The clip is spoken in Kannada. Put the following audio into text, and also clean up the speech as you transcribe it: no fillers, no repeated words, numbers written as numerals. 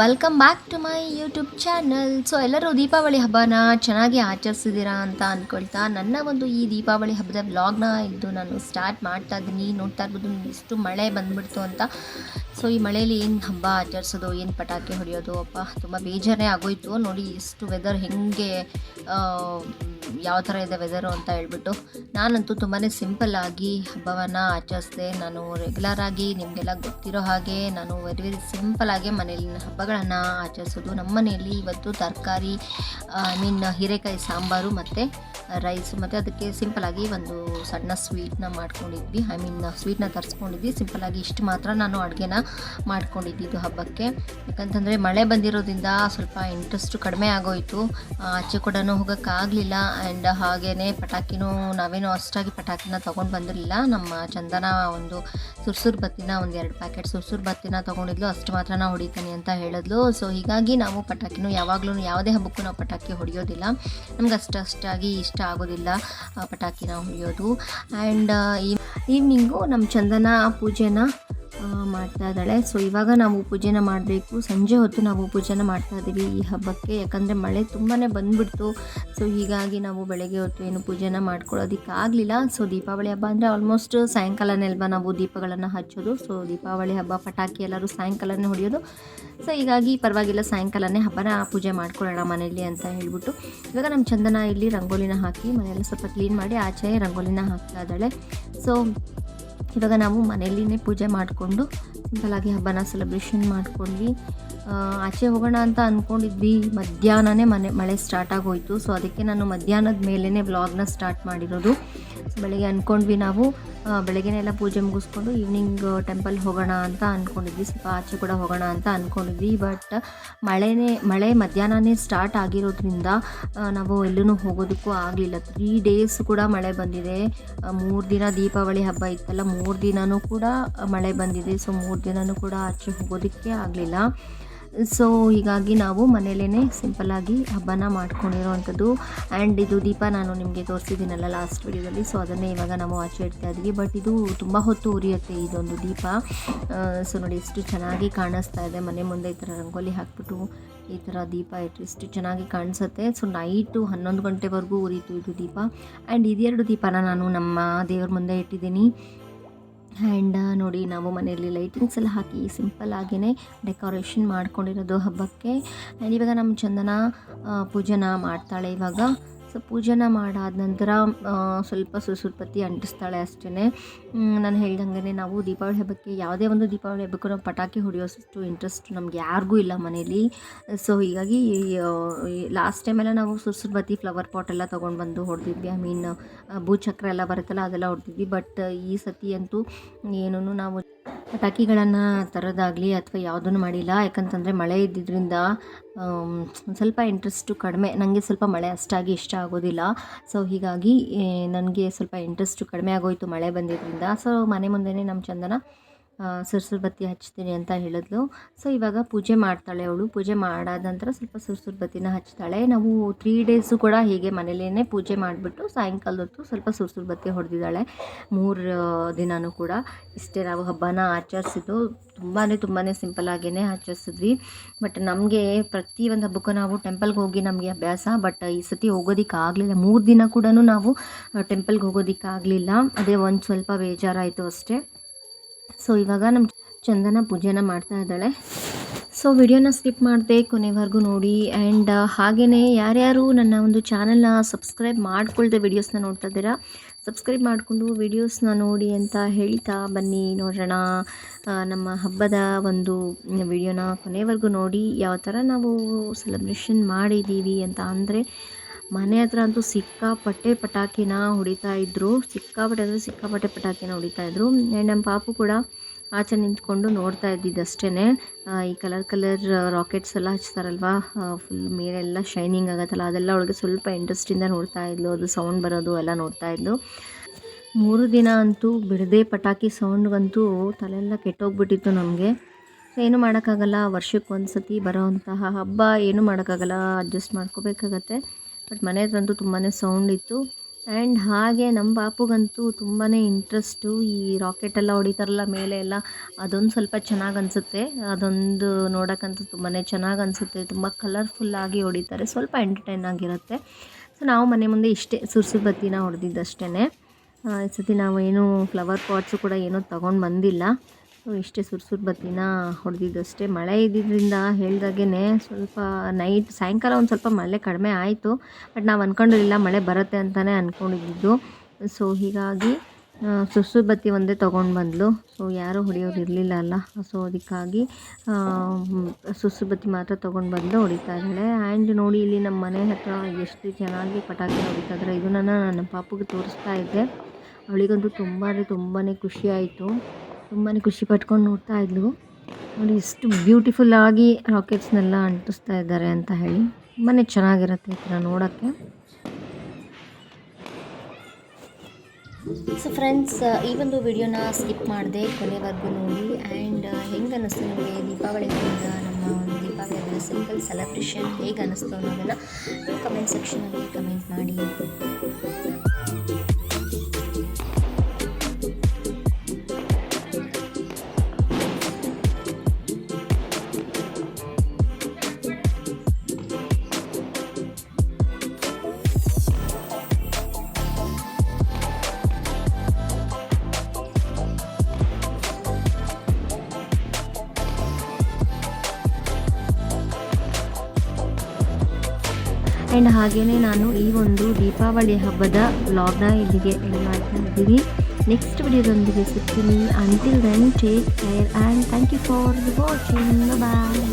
Welcome back to my YouTube channel. So ಎಲ್ಲರೂ ದೀಪಾವಳಿ ಹಬ್ಬನ ಚೆನ್ನಾಗಿ ಆಚರಿಸಿದ್ದೀರಾ ಅಂತ ಅಂದ್ಕೊಳ್ತಾ ನನ್ನ ಒಂದು ಈ ದೀಪಾವಳಿ ಹಬ್ಬದ ವ್ಲಾಗ್ನ ಇದು ನಾನು ಸ್ಟಾರ್ಟ್ ಮಾಡ್ತಾ ಇದ್ದೀನಿ. ನೋಡ್ತಾ ಇರ್ಬೋದು ಇಷ್ಟು ಮಳೆ ಬಂದ್ಬಿಡ್ತು ಅಂತ. ಸೊ ಈ ಮಳೆಯಲ್ಲಿ ಏನು ಹಬ್ಬ ಆಚರಿಸೋದು, ಏನು ಪಟಾಕಿ ಹೊಡೆಯೋದು, ಅಪ್ಪ ತುಂಬ ಬೇಜಾರೇ ಆಗೋಯ್ತು. ನೋಡಿ ಎಷ್ಟು ವೆದರ್ ಹೆಂಗೆ ಯಾವ ಥರ ಇದೆ ವೆದರು ಅಂತ ಹೇಳ್ಬಿಟ್ಟು ನಾನಂತೂ ತುಂಬಾ ಸಿಂಪಲ್ಲಾಗಿ ಹಬ್ಬವನ್ನು ಆಚರಿಸಿದೆ. ನಾನು ರೆಗ್ಯುಲರಾಗಿ ನಿಮಗೆಲ್ಲ ಗೊತ್ತಿರೋ ಹಾಗೆ ನಾನು ವೆರಿ ಸಿಂಪಲ್ಲಾಗಿ ಮನೇಲಿ ಹಬ್ಬಗಳನ್ನು ಆಚರಿಸೋದು. ನಮ್ಮ ಮನೆಯಲ್ಲಿ ಇವತ್ತು ತರಕಾರಿ ಹೀರೆಕಾಯಿ ಸಾಂಬಾರು ಮತ್ತು ರೈಸು ಮತ್ತು ಅದಕ್ಕೆ ಸಿಂಪಲ್ಲಾಗಿ ಒಂದು ಸಣ್ಣ ಸ್ವೀಟ್ನ ಮಾಡ್ಕೊಂಡಿದ್ವಿ. ಸ್ವೀಟ್ನ ತರಿಸ್ಕೊಂಡಿದ್ವಿ. ಸಿಂಪಲ್ಲಾಗಿ ಇಷ್ಟು ಮಾತ್ರ ನಾನು ಅಡುಗೆನ ಮಾಡ್ಕೊಂಡಿದ್ದು ಹಬ್ಬಕ್ಕೆ. ಯಾಕಂತಂದರೆ ಮಳೆ ಬಂದಿರೋದ್ರಿಂದ ಸ್ವಲ್ಪ ಇಂಟ್ರೆಸ್ಟು ಕಡಿಮೆ ಆಗೋಯಿತು. ಆಚೆ ಕೂಡ ಹೋಗೋಕ್ಕಾಗಲಿಲ್ಲ. ಆ್ಯಂಡ್ ಹಾಗೆಯೇ ಪಟಾಕಿನೂ ನಾವೇನೋ ಅಷ್ಟಾಗಿ ಪಟಾಕಿನ ತೊಗೊಂಡು ಬಂದಿರಲಿಲ್ಲ. ನಮ್ಮ ಚಂದನ ಒಂದು ಸುರ್ಸುರು ಬತ್ತಿನ ಒಂದು 2 ಪ್ಯಾಕೆಟ್ ಸುರ್ಸುರು ಬತ್ತಿನ ತೊಗೊಂಡಿದ್ಲು. ಅಷ್ಟು ಮಾತ್ರ ನಾವು ಹೊಡಿತೀನಿ ಅಂತ ಹೇಳಿದ್ಲು. ಸೊ ಹೀಗಾಗಿ ನಾವು ಪಟಾಕಿನೂ ಯಾವಾಗಲೂ ಯಾವುದೇ ಹಬ್ಬಕ್ಕೂ ನಾವು ಪಟಾಕಿ ಹೊಡೆಯೋದಿಲ್ಲ. ನಮ್ಗೆ ಅಷ್ಟಾಗಿ ಇಷ್ಟ ಆಗೋದಿಲ್ಲ ಪಟಾಕಿನ ಹೊಡೆಯೋದು. ಆ್ಯಂಡ್ ಈವ್ನಿಂಗು ನಮ್ಮ ಚಂದನ ಪೂಜೆನ ಮಾಡ್ತಾ ಇದ್ದಾಳೆ. ಸೊ ಇವಾಗ ನಾವು ಪೂಜೆನ ಮಾಡಬೇಕು. ಸಂಜೆ ಹೊತ್ತು ನಾವು ಪೂಜೆನ ಮಾಡ್ತಾ ಇದ್ದೀವಿ ಈ ಹಬ್ಬಕ್ಕೆ. ಯಾಕಂದರೆ ಮಳೆ ತುಂಬಾ ಬಂದುಬಿಡ್ತು. ಸೊ ಹೀಗಾಗಿ ನಾವು ಬೆಳಗ್ಗೆ ಹೊತ್ತು ಏನು ಪೂಜೆನ ಮಾಡ್ಕೊಳ್ಳೋದಕ್ಕಾಗಲಿಲ್ಲ. ಸೊ ದೀಪಾವಳಿ ಹಬ್ಬ ಅಂದರೆ ಆಲ್ಮೋಸ್ಟ್ ಸಾಯಂಕಾಲನೇ ಅಲ್ವಾ ನಾವು ದೀಪಗಳನ್ನು ಹಚ್ಚೋದು. ಸೊ ದೀಪಾವಳಿ ಹಬ್ಬ ಪಟಾಕಿ ಎಲ್ಲರೂ ಸಾಯಂಕಾಲನೇ ಹೊಡೆಯೋದು. ಸೊ ಹೀಗಾಗಿ ಪರವಾಗಿಲ್ಲ, ಸಾಯಂಕಾಲನೇ ಹಬ್ಬನ ಪೂಜೆ ಮಾಡ್ಕೊಳ್ಳೋಣ ಮನೆಯಲ್ಲಿ ಅಂತ ಹೇಳ್ಬಿಟ್ಟು ಇವಾಗ ನಮ್ಮ ಚಂದನ ಇಲ್ಲಿ ರಂಗೋಲಿನ ಹಾಕಿ ಮನೆಯೆಲ್ಲ ಸ್ವಲ್ಪ ಕ್ಲೀನ್ ಮಾಡಿ ಆಚೆ ರಂಗೋಲಿನ ಹಾಕ್ತಾ ಇದ್ದಾಳೆ. ಸೊ ಇವಾಗ ನಾವು ಮನೆಯಲ್ಲಿನೇ ಪೂಜೆ ಮಾಡಿಕೊಂಡು ಸಿಂಪಲ್ಲಾಗಿ ಹಬ್ಬನ ಸೆಲೆಬ್ರೇಷನ್ ಮಾಡ್ಕೊಂಡ್ವಿ. ಆಚೆ ಹೋಗೋಣ ಅಂತ ಅಂದ್ಕೊಂಡಿದ್ವಿ. ಮಧ್ಯಾಹ್ನನೇ ಮಳೆ ಸ್ಟಾರ್ಟ್ ಆಗೋಯಿತು. ಸೊ ಅದಕ್ಕೆ ನಾನು ಮಧ್ಯಾಹ್ನದ ಮೇಲೇ ವ್ಲಾಗ್ನ ಸ್ಟಾರ್ಟ್ ಮಾಡಿರೋದು. ಸೊ ಬೆಳಗ್ಗೆ ಅಂದ್ಕೊಂಡ್ವಿ ನಾವು ಬೆಳಗ್ಗೆನೆಲ್ಲ ಪೂಜೆ ಮುಗಿಸ್ಕೊಂಡು ಈವ್ನಿಂಗ್ ಟೆಂಪಲ್ ಹೋಗೋಣ ಅಂತ ಅಂದ್ಕೊಂಡಿದ್ವಿ. ಸ್ವಲ್ಪ ಆಚೆ ಕೂಡ ಹೋಗೋಣ ಅಂತ ಅಂದ್ಕೊಂಡಿದ್ವಿ. ಬಟ್ ಮಳೆ ಮಧ್ಯಾಹ್ನನೇ ಸ್ಟಾರ್ಟ್ ಆಗಿರೋದ್ರಿಂದ ನಾವು ಎಲ್ಲೂ ಹೋಗೋದಕ್ಕೂ ಆಗಲಿಲ್ಲ. 3 ಡೇಸ್ ಕೂಡ ಮಳೆ ಬಂದಿದೆ. 3 ದಿನ ದೀಪಾವಳಿ ಹಬ್ಬ ಇತ್ತಲ್ಲ, 3 ದಿನವೂ ಕೂಡ ಮಳೆ ಬಂದಿದೆ. ಸೊ 3 ದಿನವೂ ಕೂಡ ಆಚೆ ಹೋಗೋದಕ್ಕೆ ಆಗಲಿಲ್ಲ. ಸೊ ಹೀಗಾಗಿ ನಾವು ಮನೆಯಲ್ಲೇ ಸಿಂಪಲ್ಲಾಗಿ ಹಬ್ಬನ ಮಾಡ್ಕೊಂಡಿರೋವಂಥದ್ದು. ಆ್ಯಂಡ್ ಇದು ದೀಪ ನಾನು ನಿಮಗೆ ತೋರಿಸಿದ್ದೀನಲ್ಲ ಲಾಸ್ಟ್ ವಿಡಿಯೋದಲ್ಲಿ. ಸೊ ಅದನ್ನೇ ಇವಾಗ ನಾವು ಆಚೆ ಇಡ್ತಾ ಇದ್ವಿ. ಬಟ್ ಇದು ತುಂಬ ಹೊತ್ತು ಉರಿಯುತ್ತೆ ಇದೊಂದು ದೀಪ. ಸೊ ನೋಡಿ ಎಷ್ಟು ಚೆನ್ನಾಗಿ ಕಾಣಿಸ್ತಾ ಇದೆ. ಮನೆ ಮುಂದೆ ಈ ಥರ ರಂಗೋಲಿ ಹಾಕ್ಬಿಟ್ಟು ಈ ಥರ ದೀಪ ಇಟ್ಟರೆ ಎಷ್ಟು ಚೆನ್ನಾಗಿ ಕಾಣಿಸುತ್ತೆ. ಸೊ ನೈಟು 11 ಗಂಟೆವರೆಗೂ ಉರಿತು ಇದು ದೀಪ. ಆ್ಯಂಡ್ ಇದೆರಡು ದೀಪನ ನಾನು ನಮ್ಮ ದೇವ್ರ ಮುಂದೆ ಇಟ್ಟಿದ್ದೀನಿ. ಆ್ಯಂಡ್ ನೋಡಿ ನಾವು ಮನೆಯಲ್ಲಿ ಲೈಟಿಂಗ್ಸ್ ಎಲ್ಲ ಹಾಕಿ ಸಿಂಪಲ್ಲಾಗಿಯೇ ಡೆಕೋರೇಷನ್ ಮಾಡ್ಕೊಂಡಿರೋದು ಹಬ್ಬಕ್ಕೆ. ಆ್ಯಂಡ್ ಇವಾಗ ನಮ್ಮ ಚಂದನ ಪೂಜೆನ ಮಾಡ್ತಾಳೆ ಇವಾಗ. ಸೊ ಪೂಜೆನ ಮಾಡಾದ ನಂತರ ಸ್ವಲ್ಪ ಸುಸುರ್ಪತ್ತಿ ಅಂಟಿಸ್ತಾಳೆ ಅಷ್ಟೇ. ನಾನು ಹೇಳ್ದಂಗೆ ನಾವು ದೀಪಾವಳಿ ಹಬ್ಬಕ್ಕೆ ಯಾವುದೇ ಒಂದು ದೀಪಾವಳಿ ಹಬ್ಬಕ್ಕೂ ನಾವು ಪಟಾಕಿ ಹೊಡೆಯೋಷ್ಟು ಇಂಟ್ರೆಸ್ಟ್ ನಮ್ಗೆ ಯಾರಿಗೂ ಇಲ್ಲ ಮನೇಲಿ. ಸೊ ಹೀಗಾಗಿ ಲಾಸ್ಟ್ ಟೈಮೆಲ್ಲ ನಾವು ಸುರ್ಸುರ್ಬತ್ತಿ ಫ್ಲವರ್ ಪಾಟ್ ಎಲ್ಲ ತೊಗೊಂಡು ಬಂದು ಹೊಡೆದಿದ್ವಿ. ಭೂಚಕ್ರ ಎಲ್ಲ ಬರುತ್ತಲ್ಲ ಅದೆಲ್ಲ ಹೊಡೆದಿದ್ವಿ. ಬಟ್ ಈ ಸತಿ ಅಂತೂ ಏನೂ ನಾವು ಪಟಾಕಿಗಳನ್ನು ತರೋದಾಗಲಿ ಅಥವಾ ಯಾವುದನ್ನು ಮಾಡಿಲ್ಲ. ಯಾಕಂತಂದರೆ ಮಳೆ ಇದ್ದಿದ್ದರಿಂದ ಸ್ವಲ್ಪ ಇಂಟ್ರೆಸ್ಟು ಕಡಿಮೆ. ನನಗೆ ಸ್ವಲ್ಪ ಮಳೆ ಅಷ್ಟಾಗಿ ಇಷ್ಟ ಆಗೋದಿಲ್ಲ. ಸೊ ಹೀಗಾಗಿ ನನಗೆ ಸ್ವಲ್ಪ ಇಂಟ್ರೆಸ್ಟು ಕಡಿಮೆ ಆಗೋಯಿತು ಮಳೆ ಬಂದಿದ್ದರಿಂದ. ಸೊ ಮನೆ ಮುಂದೆನೇ ನಮ್ಮ ಚಂದನ ಸುರ್ಸುರು ಬತ್ತಿ ಹಚ್ತೀನಿ ಅಂತ ಹೇಳಿದ್ಲು. ಸೊ ಇವಾಗ ಪೂಜೆ ಮಾಡ್ತಾಳೆ ಅವಳು. ಪೂಜೆ ಮಾಡಾದ ನಂತರ ಸ್ವಲ್ಪ ಸುರ್ಸುರು ಬತ್ತಿನ ಹಚ್ತಾಳೆ. ನಾವು 3 ಡೇಸು ಕೂಡ ಹೀಗೆ ಮನೇಲೇ ಪೂಜೆ ಮಾಡಿಬಿಟ್ಟು ಸಾಯಂಕಾಲದ ಹೊತ್ತು ಸ್ವಲ್ಪ ಸುರ್ಸುರು ಬತ್ತಿ ಹೊಡೆದಿದ್ದಾಳೆ. 3 ದಿನವೂ ಕೂಡ ಇಷ್ಟೇ ನಾವು ಹಬ್ಬನ ಆಚರಿಸಿದ್ದು. ತುಂಬಾ ಸಿಂಪಲ್ಲಾಗಿಯೇ ಆಚರಿಸಿದ್ವಿ. ಬಟ್ ನಮಗೆ ಪ್ರತಿಯೊಂದು ಹಬ್ಬಕ್ಕೂ ನಾವು ಟೆಂಪಲ್ಗೆ ಹೋಗಿ ನಮಗೆ ಅಭ್ಯಾಸ. ಬಟ್ ಈ ಸತಿ ಹೋಗೋದಕ್ಕಾಗಲಿಲ್ಲ. 3 ದಿನ ಕೂಡ ನಾವು ಟೆಂಪಲ್ಗೆ ಹೋಗೋದಕ್ಕಾಗಲಿಲ್ಲ. ಅದೇ ಒಂದು ಸ್ವಲ್ಪ ಬೇಜಾರಾಯಿತು ಅಷ್ಟೇ. ಸೊ ಇವಾಗ ನಮ್ಮ ಚಂದನ ಪೂಜೆನ ಮಾಡ್ತಾ ಇದ್ದಾಳೆ. ಸೊ ವಿಡಿಯೋನ ಸ್ಕಿಪ್ ಮಾಡದೆ ಕೊನೆವರೆಗೂ ನೋಡಿ. ಆ್ಯಂಡ್ ಹಾಗೆಯೇ ಯಾರ್ಯಾರು ನನ್ನ ಒಂದು ಚಾನಲ್ನ ಸಬ್ಸ್ಕ್ರೈಬ್ ಮಾಡ್ಕೊಳ್ದೆ ವಿಡಿಯೋಸ್ನ ನೋಡ್ತಾ ಇದ್ದೀರಾ, ಸಬ್ಸ್ಕ್ರೈಬ್ ಮಾಡಿಕೊಂಡು ವಿಡಿಯೋಸ್ನ ನೋಡಿ ಅಂತ ಹೇಳ್ತಾ ಬನ್ನಿ ನೋಡೋಣ ನಮ್ಮ ಹಬ್ಬದ ಒಂದು ವಿಡಿಯೋನ ಕೊನೆವರೆಗೂ ನೋಡಿ. ಯಾವ ಥರ ನಾವು ಸೆಲೆಬ್ರೇಷನ್ ಮಾಡಿದ್ದೀವಿ ಅಂತ ಅಂದರೆ ಮನೆ ಹತ್ರ ಅಂತೂ ಸಿಕ್ಕಾಪಟ್ಟೆ ಪಟಾಕಿನ ಹೊಡಿತಾ ಇದ್ದರು. ಸಿಕ್ಕಾಪಟ್ಟೆ ಪಟಾಕಿನ ಹೊಡಿತಾ ಇದ್ದರು. ಆ್ಯಂಡ್ ನಮ್ಮ ಪಾಪು ಕೂಡ ಆಚೆ ನಿಂತ್ಕೊಂಡು ನೋಡ್ತಾ ಇದ್ದಿದ್ದಷ್ಟೇ. ಈ ಕಲರ್ ರಾಕೆಟ್ಸ್ ಎಲ್ಲ ಹಚ್ತಾರಲ್ವ, ಫುಲ್ ಮೇಲೆಲ್ಲ ಶೈನಿಂಗ್ ಆಗುತ್ತಲ್ಲ, ಅದೆಲ್ಲ ಅವಳಿಗೆ ಸ್ವಲ್ಪ ಇಂಟ್ರೆಸ್ಟಿಂದ ನೋಡ್ತಾ ಇದ್ಲು. ಅದು ಸೌಂಡ್ ಬರೋದು ಎಲ್ಲ ನೋಡ್ತಾ ಇದ್ಲು. 3 ದಿನ ಅಂತೂ ಬಿಡದೆ ಪಟಾಕಿ ಸೌಂಡ್ಗಂತೂ ತಲೆಯೆಲ್ಲ ಕೆಟ್ಟೋಗ್ಬಿಟ್ಟಿತ್ತು ನಮಗೆ. ಏನು ಮಾಡೋಕ್ಕಾಗಲ್ಲ, ವರ್ಷಕ್ಕೊಂದು ಸತಿ ಬರೋವಂತಹ ಹಬ್ಬ, ಏನು ಮಾಡೋಕ್ಕಾಗಲ್ಲ, ಅಡ್ಜಸ್ಟ್ ಮಾಡ್ಕೋಬೇಕಾಗತ್ತೆ. ಬಟ್ ಮನೆ ಹತ್ರಂತೂ ತುಂಬಾ ಸೌಂಡ್ ಇತ್ತು. ಆ್ಯಂಡ್ ಹಾಗೆ ನಮ್ಮ ಪಾಪುಗಂತೂ ತುಂಬಾ ಇಂಟ್ರೆಸ್ಟು ಈ ರಾಕೆಟೆಲ್ಲ ಹೊಡಿತಾರಲ್ಲ ಮೇಲೆ ಎಲ್ಲ, ಅದೊಂದು ಸ್ವಲ್ಪ ಚೆನ್ನಾಗಿ ಅನಿಸುತ್ತೆ. ಅದೊಂದು ನೋಡೋಕ್ಕಂತೂ ತುಂಬಾ ಚೆನ್ನಾಗಿ ಅನಿಸುತ್ತೆ. ತುಂಬ ಕಲರ್ಫುಲ್ಲಾಗಿ ಹೊಡಿತಾರೆ, ಸ್ವಲ್ಪ ಎಂಟರ್ಟೈನ್ ಆಗಿರುತ್ತೆ. ಸೊ ನಾವು ಮನೆ ಮುಂದೆ ಇಷ್ಟೇ ಸುರ್ಸುರು ಬತ್ತಿನ ಹೊಡೆದಿದ್ದಷ್ಟೇ. ಈ ಸತಿ ನಾವು ಏನೂ ಫ್ಲವರ್ ಪಾಟ್ಸು ಕೂಡ ಏನೂ ತೊಗೊಂಡು ಬಂದಿಲ್ಲ. ಸೊ ಇಷ್ಟೇ ಸುರ್ಸುರು ಬತ್ತಿನ ಹೊಡೆದಿದ್ದಷ್ಟೇ. ಮಳೆ ಇದ್ದಿದ್ದರಿಂದ ಹೇಳ್ದಾಗೆ ಸ್ವಲ್ಪ ಸಾಯಂಕಾಲ ಒಂದು ಸ್ವಲ್ಪ ಮಳೆ ಕಡಿಮೆ ಆಯಿತು. ಬಟ್ ನಾವು ಅಂದ್ಕೊಂಡಿರಲಿಲ್ಲ ಮಳೆ ಬರುತ್ತೆ ಅಂತಲೇ ಅಂದ್ಕೊಂಡಿದ್ದು. ಸೊ ಹೀಗಾಗಿ ಸುರ್ಸುರು ಬತ್ತಿ ಒಂದೇ ತೊಗೊಂಡು ಬಂದಳು. ಸೊ ಯಾರೂ ಹೊಡೆಯೋರು ಇರಲಿಲ್ಲ ಅಲ್ಲ, ಸೊ ಅದಕ್ಕಾಗಿ ಸುರ್ಸುರು ಬತ್ತಿ ಮಾತ್ರ ತೊಗೊಂಡು ಬಂದು ಹೊಡಿತಾ ಇದ್ದಾಳೆ. ಆ್ಯಂಡ್ ನೋಡಿ ಇಲ್ಲಿ ನಮ್ಮ ಮನೆ ಹತ್ರ ಎಷ್ಟು ಚೆನ್ನಾಗಿ ಪಟಾಕಿ ಹೊಡಿತಾ ಇದ್ದಾರೆ. ಇದನ್ನು ನನ್ನ ಪಾಪುಗೆ ತೋರಿಸ್ತಾ ಇದ್ದೆ. ಅವಳಿಗಂತೂ ತುಂಬಾ ಖುಷಿ ಆಯಿತು. ತುಂಬಾ ಖುಷಿ ಪಟ್ಕೊಂಡು ನೋಡ್ತಾ ಇದ್ಲು. ನೋಡಿ ಎಷ್ಟು ಬ್ಯೂಟಿಫುಲ್ಲಾಗಿ ರಾಕೆಟ್ಸ್ನೆಲ್ಲ ಅಂಟಿಸ್ತಾ ಇದ್ದಾರೆ ಅಂತ ಹೇಳಿ. ತುಂಬಾ ಚೆನ್ನಾಗಿರುತ್ತೆ ಈ ಥರ ನೋಡೋಕ್ಕೆ. ಸೊ ಫ್ರೆಂಡ್ಸ್, ಈ ಒಂದು ವಿಡಿಯೋನ ಸ್ಕಿಪ್ ಮಾಡಿದೆ, ಕೊನೆವರೆಗೂ ನೋಡಿ. ಆ್ಯಂಡ್ ಹೆಂಗೆ ಅನ್ನಿಸ್ತು ನಿಮಗೆ ದೀಪಾವಳಿ ಹಬ್ಬದ ನಮ್ಮ ಒಂದು ದೀಪಾವಳಿ ಹಬ್ಬದ ಸಿಂಪಲ್ ಸೆಲೆಬ್ರೇಷನ್ ಹೇಗೆ ಅನ್ನಿಸ್ತು ಅನ್ನೋದನ್ನು ಕಮೆಂಟ್ ಸೆಕ್ಷನಲ್ಲಿ ಕಮೆಂಟ್ ಮಾಡಿ. ಆ್ಯಂಡ್ ಹಾಗೆಯೇ ನಾನು ಈ ಒಂದು ದೀಪಾವಳಿ ಹಬ್ಬದ ವ್ಲಾಗ್ನ ಇಲ್ಲಿಗೆ ಎಂಡ್ ಮಾಡ್ತಾ ಇದ್ದೀನಿ. ನೆಕ್ಸ್ಟ್ ವಿಡಿಯೋದೊಂದಿಗೆ ಸಿಗ್ತೀನಿ. Until then take care and thank you for watching. Bye.